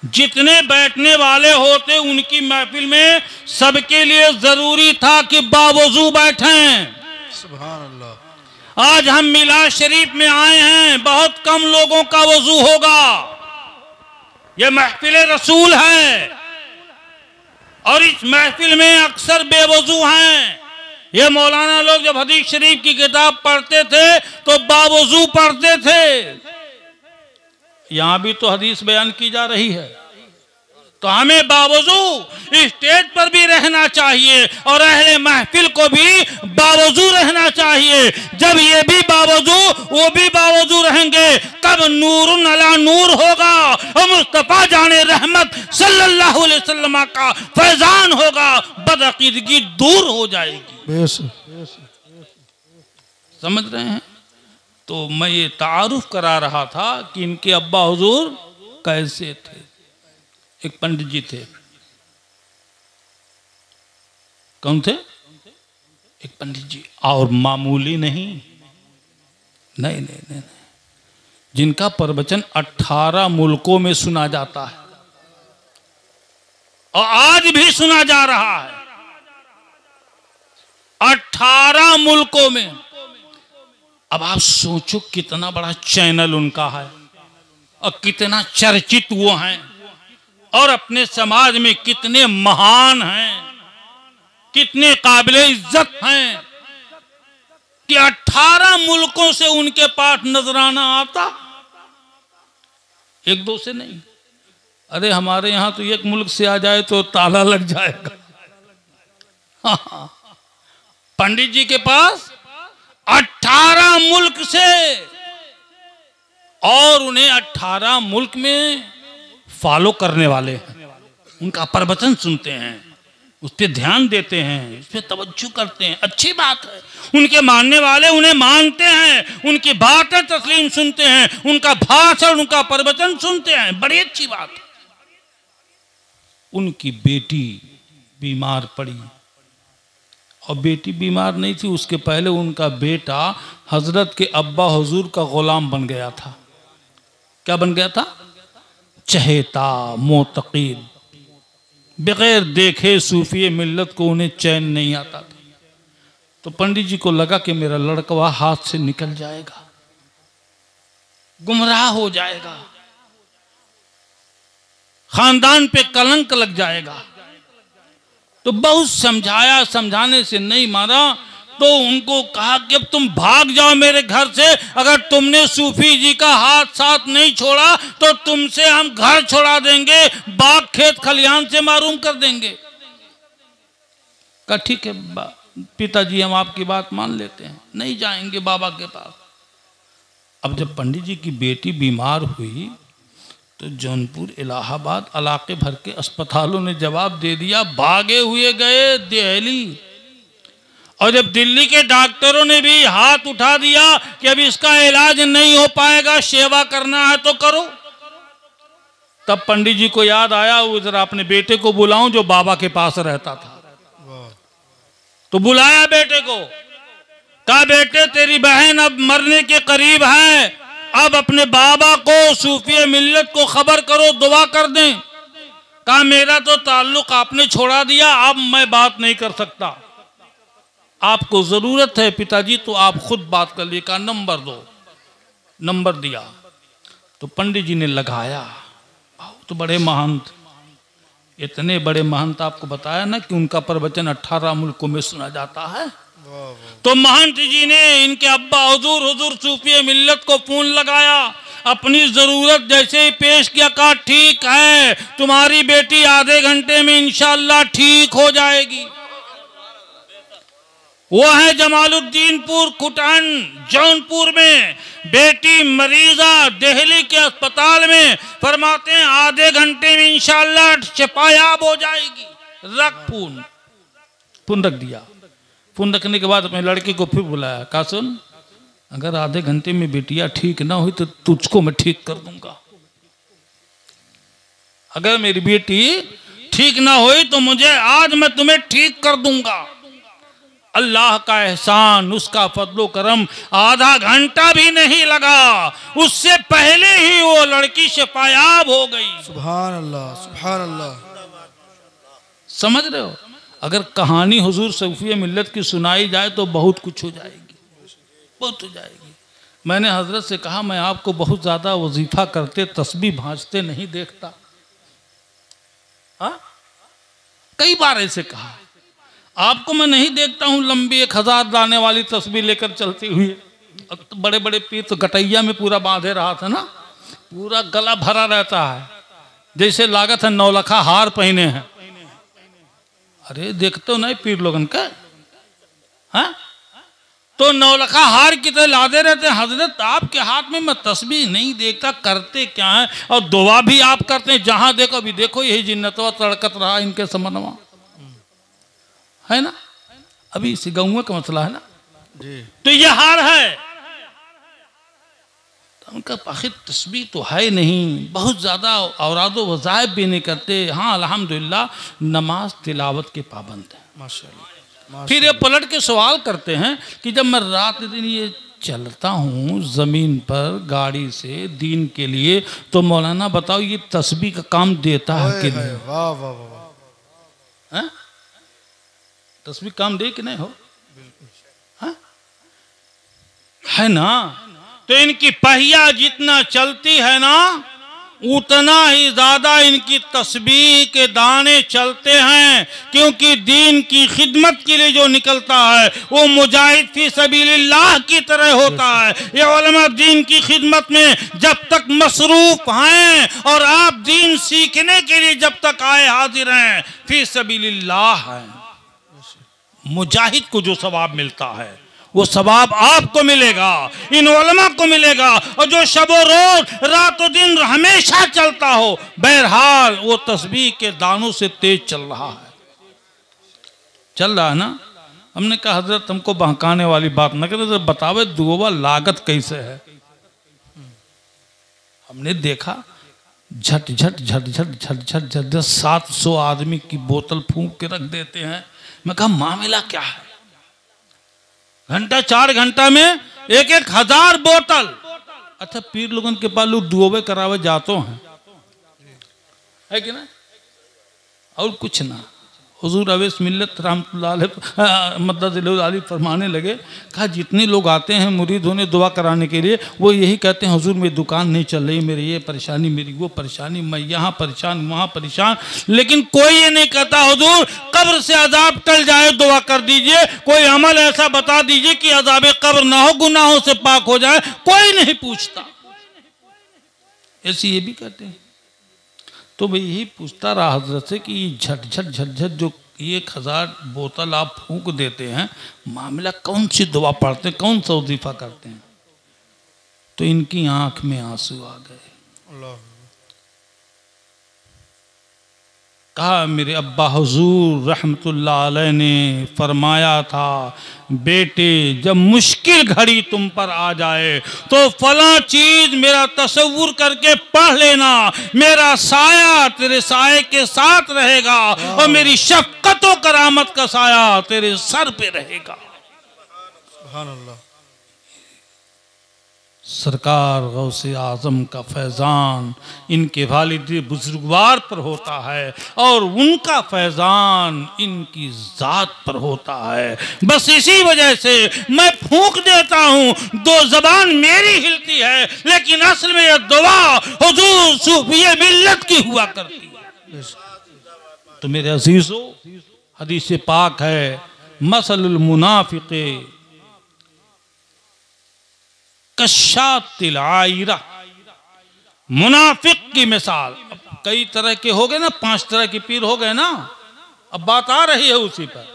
जितने बैठने वाले होते उनकी महफिल में सबके लिए जरूरी था कि बावजू बैठें। सुभान अल्लाह। आज हम मिलाद शरीफ में आए हैं, बहुत कम लोगों का वजू होगा। यह महफिल रसूल है और इस महफिल में अक्सर बेवजू हैं। ये मौलाना लोग जब हदीस शरीफ की किताब पढ़ते थे तो बावजू पढ़ते थे। यहां भी तो हदीस बयान की जा रही है, तो हमें बावजू स्टेज पर भी रहना चाहिए और अहले महफिल को भी बावजू रहना चाहिए। जब ये भी बावजू वो भी बावजू रहेंगे तब नूरुन अला नूर होगा और मुस्तफा जाने रहमत सल्लल्लाहु अलैहि वसल्लम का फैजान होगा, बदअकीदगी दूर हो जाएगी। समझ रहे हैं? तो मैं ये तारुफ करा रहा था कि इनके अब्बा हुजूर कैसे थे। एक पंडित जी थे। कौन थे? एक पंडित जी, और मामूली नहीं, नहीं नहीं नहीं, नहीं। जिनका प्रवचन 18 मुल्कों में सुना जाता है और आज भी सुना जा रहा है, 18 मुल्कों में। अब आप सोचो कितना बड़ा चैनल उनका है और कितना चर्चित वो हैं। और अपने समाज में कितने महान हैं, कितने काबिले इज्जत हैं कि 18 मुल्कों से उनके पास नजराना आता, एक दो से नहीं। अरे हमारे यहां तो एक मुल्क से आ जाए तो ताला लग जाएगा। हाँ। पंडित जी के पास 18 मुल्क से, और उन्हें 18 मुल्क में फॉलो करने वाले हैं, उनका प्रवचन सुनते हैं, उस पर ध्यान देते हैं, उस पर तवज्जो करते हैं। अच्छी बात है, उनके मानने वाले उन्हें मानते हैं, उनकी बातें तस्लीम सुनते हैं, उनका भाषण, उनका प्रवचन सुनते हैं, बड़ी अच्छी बात है। उनकी बेटी बीमार पड़ी, और बेटी बीमार नहीं थी, उसके पहले उनका बेटा हजरत के अब्बा हुजूर का गुलाम बन गया था। क्या बन गया था? चहेता, मोतकीद, बगैर देखे सूफी मिल्लत को उन्हें चैन नहीं आता था। तो पंडित जी को लगा कि मेरा लड़का हाथ से निकल जाएगा, गुमराह हो जाएगा, खानदान पे कलंक लग जाएगा। तो बहुत समझाया, समझाने से नहीं माना, तो उनको कहा कि अब तुम भाग जाओ मेरे घर से, अगर तुमने सूफी जी का हाथ साथ नहीं छोड़ा तो तुमसे हम घर छोड़ा देंगे, बाग खेत खलिहान से मारूम कर देंगे। कहा ठीक है पिताजी, हम आपकी बात मान लेते हैं, नहीं जाएंगे बाबा के पास। अब जब पंडित जी की बेटी बीमार हुई तो जौनपुर, इलाहाबाद, इलाके भर के अस्पतालों ने जवाब दे दिया, भागे हुए गए दिल्ली। और जब दिल्ली के डॉक्टरों ने भी हाथ उठा दिया कि अब इसका इलाज नहीं हो पाएगा, सेवा करना है तो करो, तब पंडित जी को याद आया, वो जरा अपने बेटे को बुलाऊं जो बाबा के पास रहता था। तो बुलाया बेटे को, कहा बेटे तेरी बहन अब मरने के करीब है, अब अपने बाबा को, सूफी मिल्लत को खबर करो, दुआ कर दें। कहा मेरा तो ताल्लुक आपने छोड़ा दिया, अब मैं बात नहीं कर सकता, आपको जरूरत है पिताजी तो आप खुद बात कर लिए। कहा नंबर दो, नंबर दिया। तो पंडित जी ने लगाया, तो बड़े महंत, इतने बड़े महंत, आपको बताया ना कि उनका प्रवचन 18 मुल्कों में सुना जाता है। तो महंत जी ने इनके अब्बा हुजूर सूफी मिल्लत को फोन लगाया, अपनी जरूरत जैसे ही पेश किया, कहा ठीक है तुम्हारी बेटी आधे घंटे में इंशाअल्लाह ठीक हो जाएगी। वो है जमालुद्दीनपुर कुटान जौनपुर में, बेटी मरीजा दिल्ली के अस्पताल में, फरमाते हैं आधे घंटे में इंशाअल्लाह शिफायाब हो जाएगी। रख फोन रख दिया। फोन रखने के बाद अपने लड़के को फिर बुलाया, कहा सुन अगर आधे घंटे में बेटिया ठीक ना हुई तो तुझको मैं ठीक कर दूंगा, अगर मेरी बेटी ठीक ना हुई तो मुझे आज मैं तुम्हें ठीक कर दूंगा। अल्लाह का एहसान, उसका फजलो करम, आधा घंटा भी नहीं लगा, उससे पहले ही वो लड़की शिफायाब हो गई। सुभान अल्लाह, सुभान अल्लाह। समझ रहे हो? अगर कहानी हुजूर सूफी मिल्लत की सुनाई जाए तो बहुत कुछ हो जाएगी, बहुत हो जाएगी। मैंने हजरत से कहा मैं आपको बहुत ज्यादा वजीफा करते, तस्बीह भांजते नहीं देखता। हाँ, कई बार ऐसे कहा, आपको मैं नहीं देखता हूं लंबी 1000 दाने वाली तस्बीह लेकर चलती हुई। अब तो बड़े बड़े पीर तो गटैया में पूरा बांधे रहा था ना, पूरा गला भरा रहता है, जैसे लागत है 9 लखा हार पहने हैं। अरे देखते हो नहीं पीर लोगन का, हाँ? तो 9 लखा हार की तरह लादे रहते हैं। हजरत आपके हाथ में मैं तस्बीह नहीं देखता, करते क्या है, और दुआ भी आप करते हैं, जहां देखो अभी देखो यही जिन्नतवा तड़कत रहा इनके समनवा, है ना, अभी इसी गौवा का मसला है ना जी। तो ये हार है, तो उनका आखिर तस्बीह तो है नहीं, बहुत ज़्यादा औरादो वज़ाइफ भी नहीं करते। हाँ अल्हम्दुलिल्लाह नमाज तिलावत के पाबंद है माशाअल्लाह। फिर ये पलट के सवाल करते हैं कि जब मैं रात दिन ये चलता हूँ ज़मीन पर गाड़ी से दीन के लिए, तो मौलाना बताओ ये तस्बीह का काम देता है कि नहीं? वाह वाह वाह। हाँ? तस्बीह काम दे कि नहीं हो? हाँ? है ना? तो इनकी पहिया जितना चलती है ना उतना ही ज्यादा इनकी तस्बीह के दाने चलते हैं, क्योंकि दीन की खिदमत के लिए जो निकलता है वो मुजाहिद फी सबीलिल्लाह की तरह होता है। ये उलमा दीन की खिदमत में जब तक मसरूफ हैं और आप दीन सीखने के लिए जब तक आए हाजिर हैं, फी सबीलिल्लाह हैं। मुजाहिद को जो सवाब मिलता है वो सवाब आपको मिलेगा, इन उलमा को मिलेगा। और जो शबो रोज रातों दिन हमेशा चलता हो, बहरहाल वो तस्बीह के दानों से तेज चल रहा है ना। हमने कहा हजरत हमको बहकाने वाली बात न करें, तो बतावे दुआ लागत कैसे है। हमने देखा झट झट झट झट झट झट झट 700 आदमी की बोतल फूंक के रख देते हैं। मैं कहा मामला क्या है? घंटा 4 घंटा में 1,000 बोतल। अच्छा, पीर लोगन के पास लोग दुआवे करावे जाते हैं, है कि ना? और कुछ ना। हुजूर अवैस मिल्लत रहमतुल्लाह अलैह मद्दद फरमाने लगे, कहा जितने लोग आते हैं मुरीद होने दुआ कराने के लिए, वो यही कहते हैं हुजूर मेरी दुकान नहीं चल रही, मेरी ये परेशानी, मेरी वो परेशानी, मैं यहाँ परेशान वहाँ परेशान। लेकिन कोई ये नहीं कहता हुजूर कब्र से अजाब टल जाए दुआ कर दीजिए, कोई अमल ऐसा बता दीजिए कि अजाब कब्र ना हो, गुनाहों से पाक हो जाए। कोई नहीं पूछता। ऐसे ये भी कहते हैं। तो मैं यही पूछता रहा हजरत से कि झट झट झट झट जो 1,000 बोतल आप फूंक देते हैं, मामला कौन सी दुआ पढ़ते हैं, कौन सा वजीफा करते हैं? तो इनकी आंख में आंसू आ गए। अल्लाह। कहा मेरे अब्बा हुजूर रहमतुल्लाह अलैह ने फरमाया था, बेटे जब मुश्किल घड़ी तुम पर आ जाए तो फला चीज मेरा तसव्वुर करके पढ़ लेना, मेरा साया तेरे साये के साथ रहेगा और मेरी शफकत व करामत का साया तेरे सर पे रहेगा। सुभान अल्लाह। सरकार गौसे आजम का फैजान इनके वालिद बुजुर्गवार पर होता है और उनका फैजान इनकी जात पर होता है। बस इसी वजह से मैं फूंक देता हूँ, दो जबान मेरी हिलती है, लेकिन असल में यह दुआ हुजूर सूफिये मिल्लत की हुआ करती है। तो मेरे अजीजों, हदीस पाक है, मसलुल मुनाफिक़े कशातिल आयरा, मुनाफिक की मिसाल। अब कई तरह के हो गए ना, 5 तरह के पीर हो गए ना। अब बात आ रही है उसी पर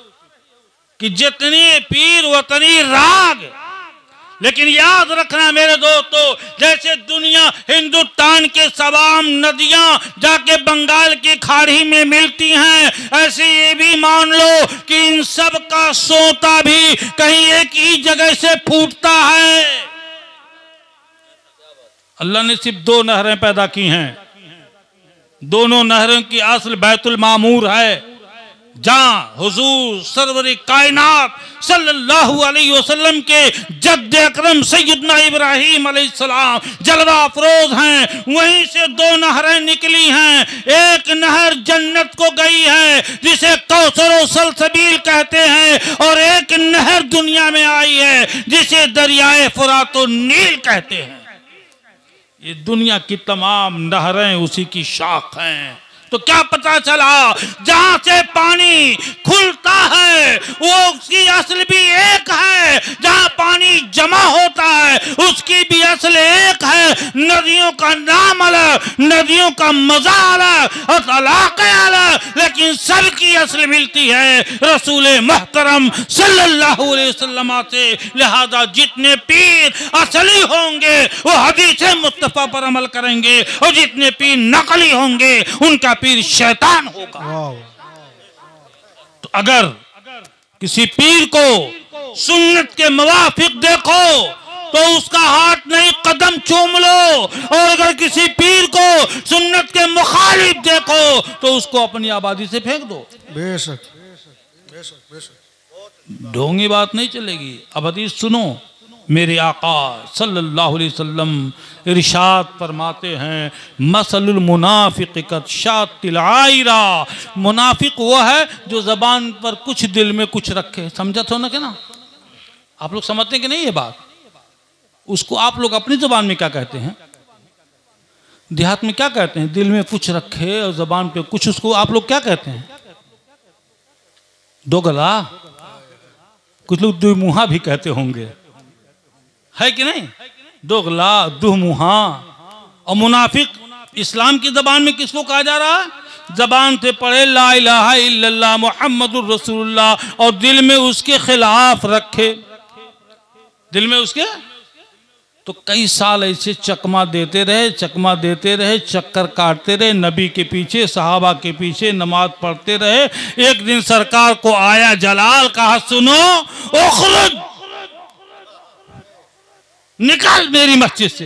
कि जितनी पीर उतनी राग। लेकिन याद रखना मेरे दोस्तों, जैसे दुनिया हिंदुस्तान के तमाम नदियां जाके बंगाल की खाड़ी में मिलती हैं, ऐसे ये भी मान लो कि इन सब का सोता भी कहीं एक ही जगह से फूटता है। अल्लाह ने सिर्फ 2 नहरें पैदा की हैं, दोनों नहरों की असल बैतुल मामूर है, जहां हुजूर सरवर कायनात सल्लल्लाहु अलैहि वसल्लम के जद्द अकरम सैयदना इब्राहीम अलैहिस्सलाम जलवा अफरोज हैं। वहीं से 2 नहरें निकली हैं। एक नहर जन्नत को गई है जिसे कौसर और सलसबील कहते हैं, और एक नहर दुनिया में आई है जिसे दरियाए फुरात और नील कहते हैं। ये दुनिया की तमाम नहरें उसी की शाख हैं। तो क्या पता चला, जहां से पानी खुलता है वो उसकी असल भी एक है, जहां पानी जमा होता है उसकी भी असल एक है। नदियों का नाम अलग, नदियों का मजा अलग और इलाके अलग, लेकिन सबकी असल मिलती है रसूल मुहतरम सल्लल्लाहु अलैहि वसल्लम से। लिहाजा जितने पीर असली होंगे वो हदीस मुस्तफा पर अमल करेंगे, और जितने पीर नकली होंगे उनका पीर शैतान होगा। तो अगर किसी पीर को सुन्नत के मुवाफिक देखो तो उसका हाथ नहीं कदम चूम लो, और अगर किसी पीर को सुन्नत के मुखालिफ देखो तो उसको अपनी आबादी से फेंक दो। बेशक बेशक बेशक, ढोंगी बात नहीं चलेगी। अब हदीस सुनो, मेरे आका सल्लल्लाहु अलैहि वसल्लम इरशाद फरमाते हैं, मसलुल मुनाफिक कशातिल आयरा। मुनाफिक वो है जो जबान पर कुछ दिल में कुछ रखे। समझा तो ना? कि ना आप लोग समझते हैं कि नहीं ये बात? उसको आप लोग अपनी जबान में क्या कहते हैं? देहात में क्या कहते हैं, दिल में कुछ रखे और जबान पे कुछ, उसको आप लोग क्या कहते हैं? दोगला, कुछ लोग दुमुहा भी कहते होंगे, है कि नहीं? दोगला, दुमुहा। और मुनाफिक इस्लाम की जबान में किसको कहा जा रहा है? जबान से पढ़े ला इलाहा इल्लल्लाह मुहम्मदुर रसूलुल्लाह और दिल में उसके खिलाफ रखे, दिल में उसके। तो कई साल ऐसे चकमा देते रहे, चकमा देते रहे, चक्कर काटते रहे, नबी के पीछे, सहाबा के पीछे नमाज पढ़ते रहे। एक दिन सरकार को आया जलाल, कहा सुनो उखरुज, निकल मेरी मस्जिद से,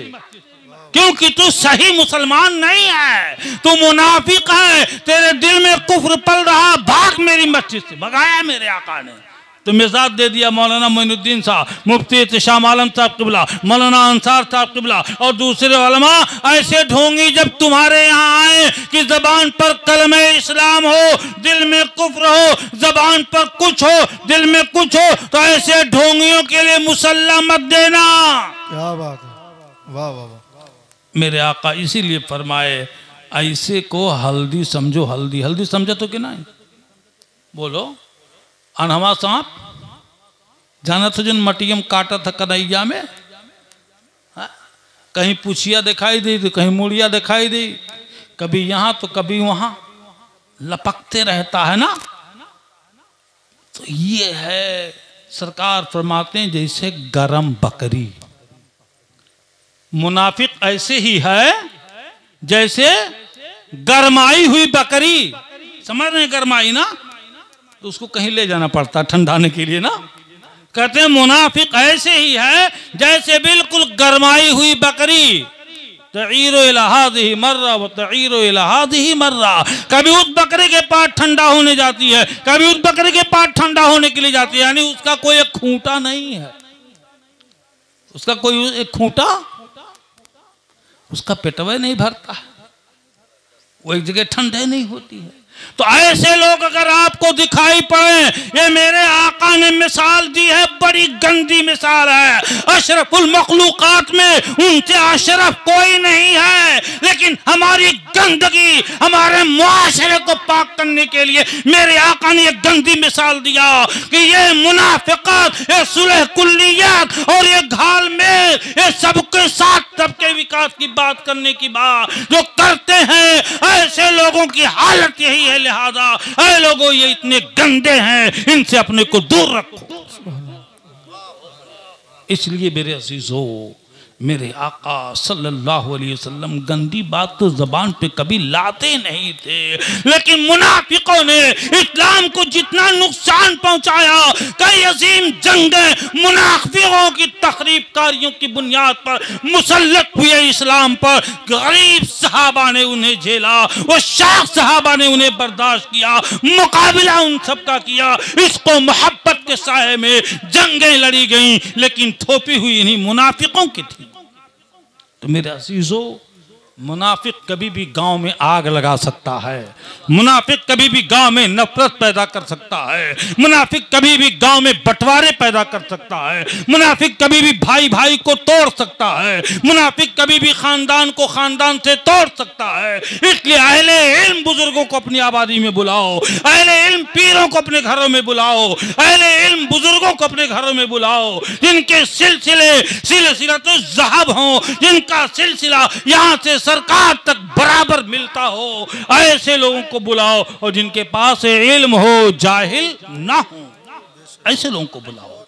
क्योंकि तू सही मुसलमान नहीं है, तू मुनाफिक है, तेरे दिल में कुफ्र पल रहा, भाग मेरी मस्जिद से। भगाया मेरे आका ने। तो मिजाज दे दिया मौलाना मोइनुद्दीन साहब, मुफ्ती इत्तेशाम आलम साहब किबला, मौलाना अंसार साहब किबला और दूसरे उलमा। ऐसे ढोंगी जब तुम्हारे यहाँ आए कि जबान पर कलमे इस्लाम हो, दिल में कुफ्र हो, जबान पर कुछ हो, दिल में कुछ हो, तो ऐसे ढोंगियों के लिए मुसल्ला मत देना। क्या बात है, वाह वाह वाह। मेरे आका इसीलिए फरमाए, ऐसे को हल्दी समझो, हल्दी। हल्दी समझो तो कि नहीं? बोलो। अनहवा सांप जाना तो जिन मटियम काटा था कन्हैया में, कहीं पुछिया दिखाई दी तो कहीं मुड़िया दिखाई दी, कभी यहाँ तो कभी वहां, लपकते रहता है ना। तो ये है, सरकार फरमाते हैं जैसे गरम बकरी। मुनाफिक ऐसे ही है जैसे गरमाई हुई बकरी। समझ रहे हैं गरमाई ना, तो उसको कहीं ले जाना पड़ता है ठंडाने के लिए ना। कहते हैं मुनाफिक ऐसे ही है जैसे बिल्कुल गरमाई हुई बकरी। तईरो इलाहादिही मर्रा व तईरो इलाहादिही मर्रा। कभी उस बकरे के पास ठंडा होने जाती है, कभी उस बकरे के पास ठंडा होने के लिए जाती है। यानी उसका कोई एक खूंटा नहीं है, उसका कोई एक खूंटा, उसका पेटवा नहीं भरता है, वो एक जगह ठंडे नहीं होती है। तो ऐसे लोग अगर आपको दिखाई पड़े, ये मेरे आका ने मिसाल दी है, बड़ी गंदी मिसाल है। अशरफुल मखलूकात में उनसे अशरफ कोई नहीं है, लेकिन हमारी गंदगी, हमारे मुआशरे को पाक करने के लिए मेरे आका ने एक गंदी मिसाल दिया कि ये मुनाफिकत, ये सुलह कुल्लियत और ये घाल में, ये सबके साथ सबके विकास की बात करने की बात जो करते हैं, ऐसे लोगों की हालत यही है। लिहाजा ऐ लोगों, ये इतने गंदे हैं, इनसे अपने को दूर रखो। इसलिए मेरे अजीजों, मेरे आका सल्लल्लाहु अलैहि वसल्लम गंदी बात तो जबान पे कभी लाते नहीं थे, लेकिन मुनाफिकों ने इस्लाम को जितना नुकसान पहुंचाया, कई अजीम जंगें मुनाफिकों की तखरीबकारियों की बुनियाद पर मुसल्लत हुए इस्लाम पर। गरीब सहाबा ने उन्हें झेला, वो शाख सहाबा ने उन्हें बर्दाश्त किया, मुकाबला उन सबका किया। इसको मोहब्बत के साए में जंगें लड़ी गईं, लेकिन थोपी हुई इन्हीं मुनाफिकों की थी। तो मेरे अजीजों, मुनाफिक कभी भी गांव में आग लगा सकता है, मुनाफिक कभी भी गांव में नफरत पैदा कर सकता है, मुनाफिक कभी भी गांव में बंटवारे पैदा कर सकता है, मुनाफिक कभी भी भाई भाई को तोड़ सकता है, मुनाफिक कभी भी खानदान को खानदान से तोड़ सकता है। इसलिए अहले इल्म बुजुर्गों को अपनी आबादी में बुलाओ, अहले इल्म पीरों को अपने घरों में बुलाओ, अहले इल्म बुजुर्गों को अपने घरों में बुलाओ, जिनके सिलसिला तो ज़हब हो, जिनका सिलसिला यहाँ से सरकार तक बराबर मिलता हो, ऐसे लोगों को बुलाओ। और जिनके पास इल्म हो, जाहिल ना हो, ऐसे लोगों को बुलाओ।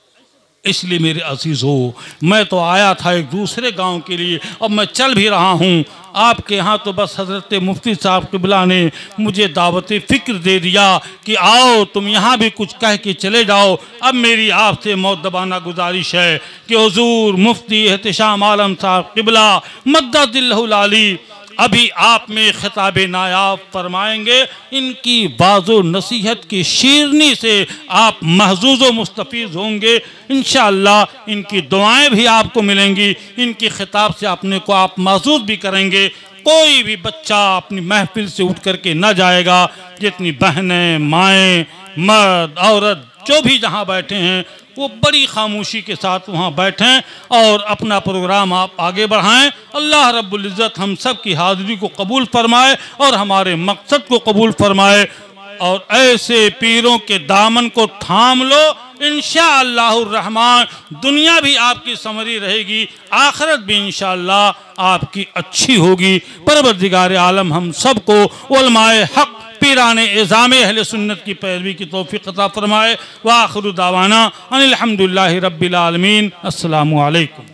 इसलिए मेरे अजीजों, मैं तो आया था एक दूसरे गांव के लिए, अब मैं चल भी रहा हूं। आपके यहाँ तो बस हजरत मुफ्ती साहब किबला ने मुझे दावत फ़िक्र दे दिया कि आओ तुम यहाँ भी कुछ कह के चले जाओ। अब मेरी आपसे मौदबाना गुजारिश है कि हुजूर मुफ्ती इत्तेशाम आलम साहब किबला मद्ददिल्लाहुल आली अभी आप में खिताब नायाब फरमाएंगे। इनकी बाज़ो नसीहत की शीरनी से आप महजूज़ व मुस्तफ़ीज़ होंगे इंशाअल्लाह। इनकी दुआएं भी आपको मिलेंगी, इनकी खिताब से अपने को आप महजूज़ भी करेंगे। कोई भी बच्चा अपनी महफिल से उठ करके न जाएगा, जितनी बहनें, माएँ, मर्द, औरत जो भी जहाँ बैठे हैं वो बड़ी खामोशी के साथ वहाँ बैठें और अपना प्रोग्राम आप आगे बढ़ाएं। अल्लाह रब्बुल इज़्ज़त हम सब की हाज़िरी को कबूल फरमाए और हमारे मकसद को कबूल फरमाए और ऐसे पीरों के दामन को थाम लो, इंशाअल्लाहुर रहमान दुनिया भी आपकी संवरी रहेगी, आखिरत भी इंशाअल्लाह आपकी अच्छी होगी। परवरदिगार आलम हम सबको उलमाए हक़ पीराने एज़ाम अहले सुन्नत की पैरवी की तौफ़ीक़ अता फ़रमाए। व आखिरु दावाना अनिल हम्दुलिल्लाहि रब्बिल आलमीन। अस्सलामु अलैकुम।